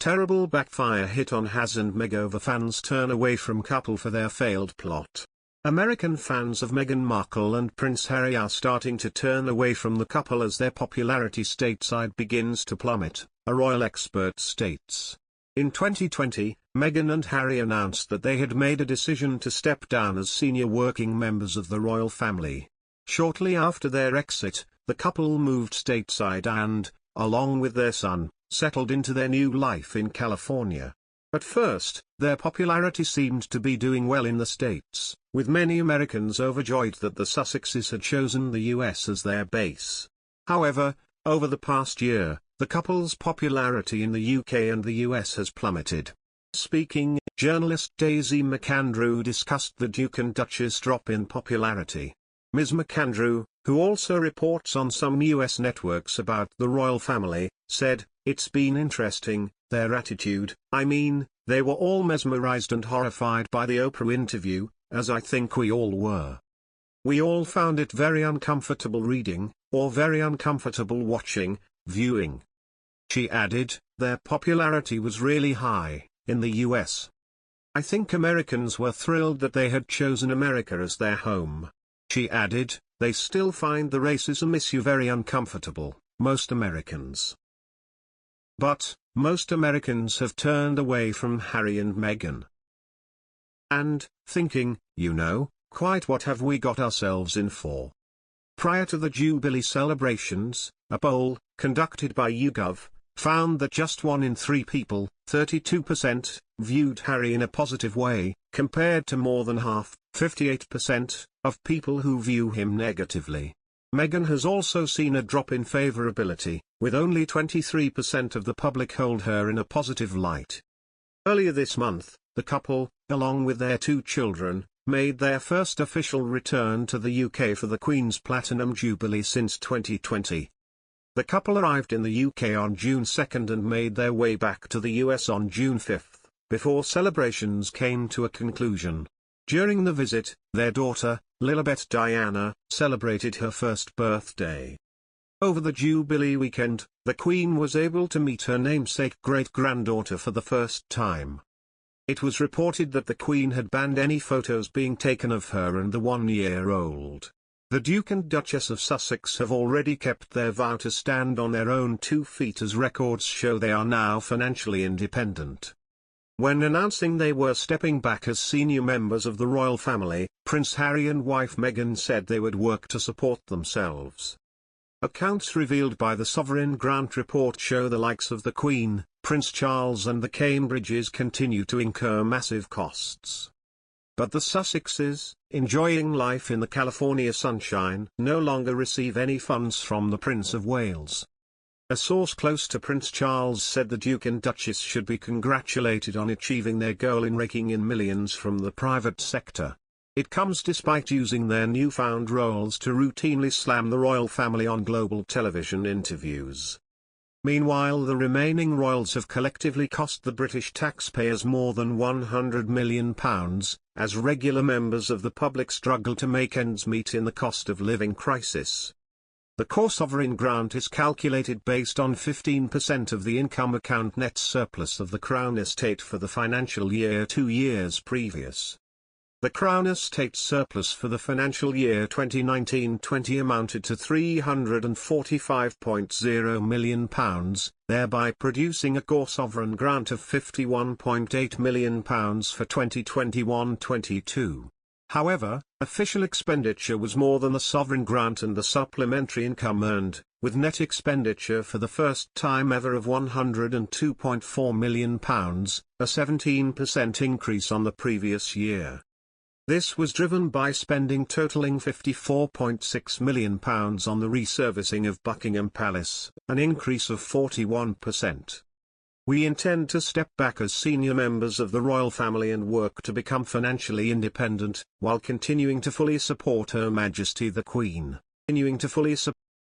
terrible backfire hit on Haz and Meg over fans turn away from couple for their failed plot. American fans of Meghan Markle and Prince Harry are starting to turn away from the couple as their popularity stateside begins to plummet, a royal expert states. In 2020, Meghan and Harry announced that they had made a decision to step down as senior working members of the royal family. Shortly after their exit, the couple moved stateside and, along with their son, settled into their new life in California. At first, their popularity seemed to be doing well in the States, with many Americans overjoyed that the Sussexes had chosen the US as their base. However, over the past year, the couple's popularity in the UK and the US has plummeted. Speaking, journalist Daisy McAndrew discussed the Duke and Duchess' drop in popularity. Ms. McAndrew, who also reports on some US networks about the royal family, said, "It's been interesting, their attitude. I mean, they were all mesmerized and horrified by the Oprah interview, as I think we all were. We all found it very uncomfortable reading, or very uncomfortable watching, viewing." She added, "Their popularity was really high, in the US. I think Americans were thrilled that they had chosen America as their home." She added, "They still find the racism issue very uncomfortable, most Americans. But, most Americans have turned away from Harry and Meghan. And, thinking, quite what have we got ourselves in for?" Prior to the Jubilee celebrations, a poll, conducted by YouGov, found that just 1 in 3 people, 32%, viewed Harry in a positive way, compared to more than half, 58%, of people who view him negatively. Meghan has also seen a drop in favorability, with only 23% of the public hold her in a positive light. Earlier this month, the couple, along with their 2 children, made their first official return to the UK for the Queen's Platinum Jubilee since 2020. The couple arrived in the UK on June 2 and made their way back to the US on June 5, before celebrations came to a conclusion. During the visit, their daughter, Lilibet Diana, celebrated her first birthday. Over the Jubilee weekend, the Queen was able to meet her namesake great-granddaughter for the first time. It was reported that the Queen had banned any photos being taken of her and the 1-year-old. The Duke and Duchess of Sussex have already kept their vow to stand on their own 2 feet, as records show they are now financially independent. When announcing they were stepping back as senior members of the royal family, Prince Harry and wife Meghan said they would work to support themselves. Accounts revealed by the Sovereign Grant report show the likes of the Queen, Prince Charles and the Cambridges continue to incur massive costs. But the Sussexes, enjoying life in the California sunshine, no longer receive any funds from the Prince of Wales. A source close to Prince Charles said the Duke and Duchess should be congratulated on achieving their goal in raking in millions from the private sector. It comes despite using their newfound roles to routinely slam the royal family on global television interviews. Meanwhile, the remaining royals have collectively cost the British taxpayers more than £100 million, as regular members of the public struggle to make ends meet in the cost of living crisis. The core sovereign grant is calculated based on 15% of the income account net surplus of the Crown Estate for the financial year 2 years previous. The Crown Estate surplus for the financial year 2019-20 amounted to £345.0 million, thereby producing a core sovereign grant of £51.8 million for 2021-22. However, official expenditure was more than the sovereign grant and the supplementary income earned, with net expenditure for the first time ever of £102.4 million, a 17% increase on the previous year. This was driven by spending totaling £54.6 million on the resurfacing of Buckingham Palace, an increase of 41%. We intend to step back as senior members of the royal family and work to become financially independent, while continuing to fully support Her Majesty the Queen.